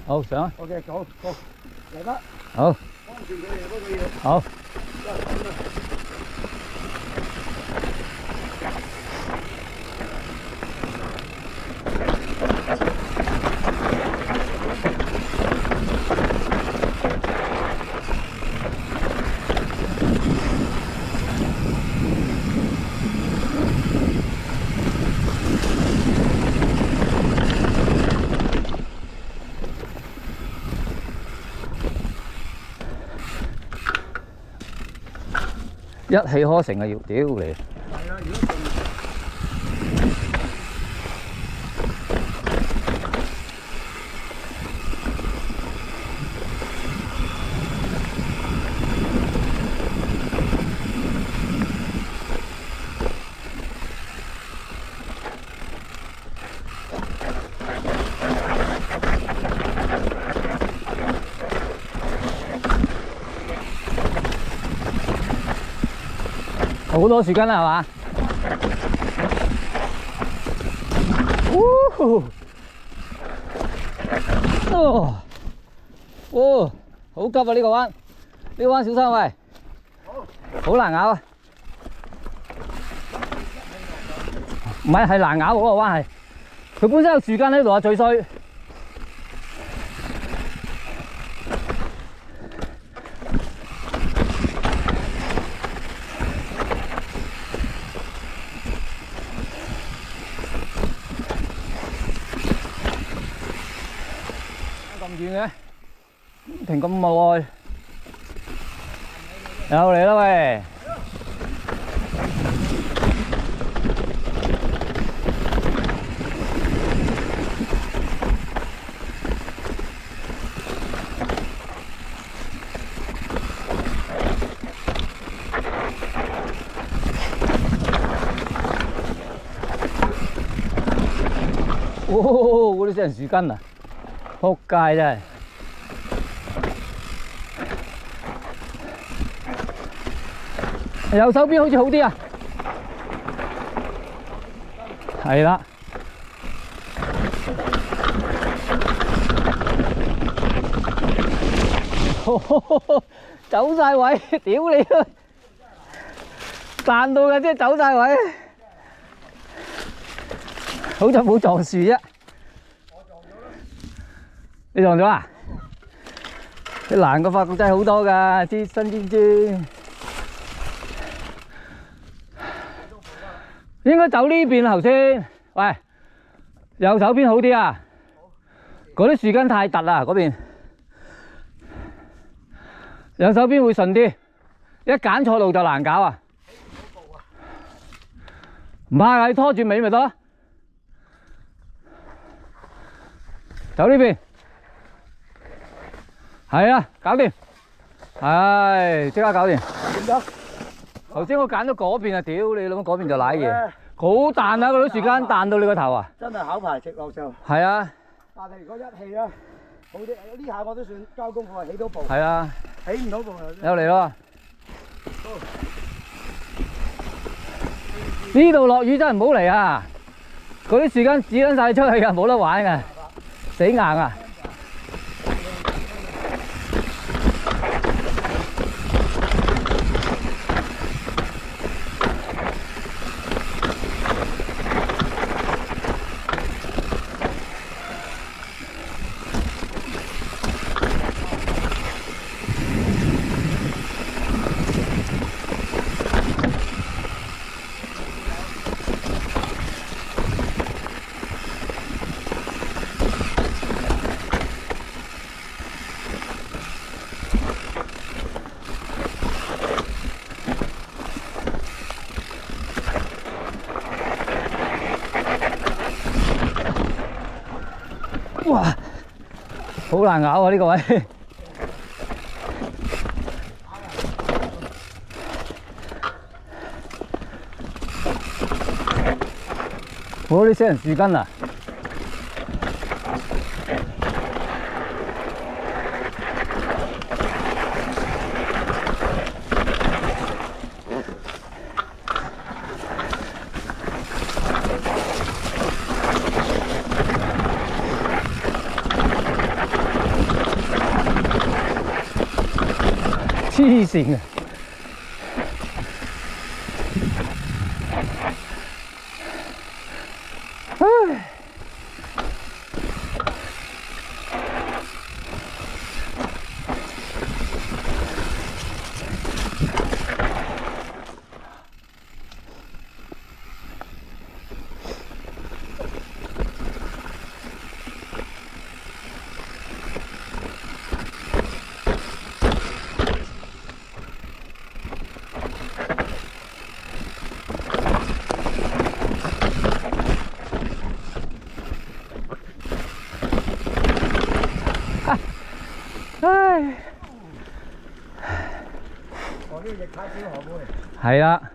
好上啊 OK， 好，嚟得。好，安全距離嗰個要。好。一氣呵成啊！要屌你！係啊，如果好多樹根啦，係嘛？哦，哦，好急啊！呢個彎，呢個彎小心喂，好難咬啊！唔係，係難咬嗰個彎係，佢本身有樹根喺度啊，最衰。咁遠嘅，停咁耐，又嚟啦喂！哦，嗰啲真係樹根啊！仆街真係，右手邊好似好啲啊，係啦，走晒位，屌你啊！彈到嘅即係走晒位，好在冇撞樹啫。你撞咗啊？你難過法國真係好多㗎，啲新尖尖。應該走呢邊頭先。喂，右手邊好啲啊！嗰啲樹根太突啦，嗰邊。右手邊會順啲，一揀錯路就難搞啊！唔怕㗎，你拖住尾咪得咯。走呢邊。係啊，搞掂，唉，即刻搞掂。點咗？頭先我揀咗嗰邊啊，屌你老母，嗰邊就瀨嘢，好彈啊！嗰啲樹根彈到你個頭啊！真係考牌直落就。係啊。但係如果一氣啊，好啲。呢下我都算交功課，起到步。係啊。起唔到步又嚟咯。呢度落雨真係唔好嚟啊！嗰啲樹根指撚晒出去㗎，冇得玩㗎，死硬啊！哇，好難咬啊！呢個位，我啲死人樹根啊！黐線啊！唉。唉，我呢隻卡超好嘅。係啦。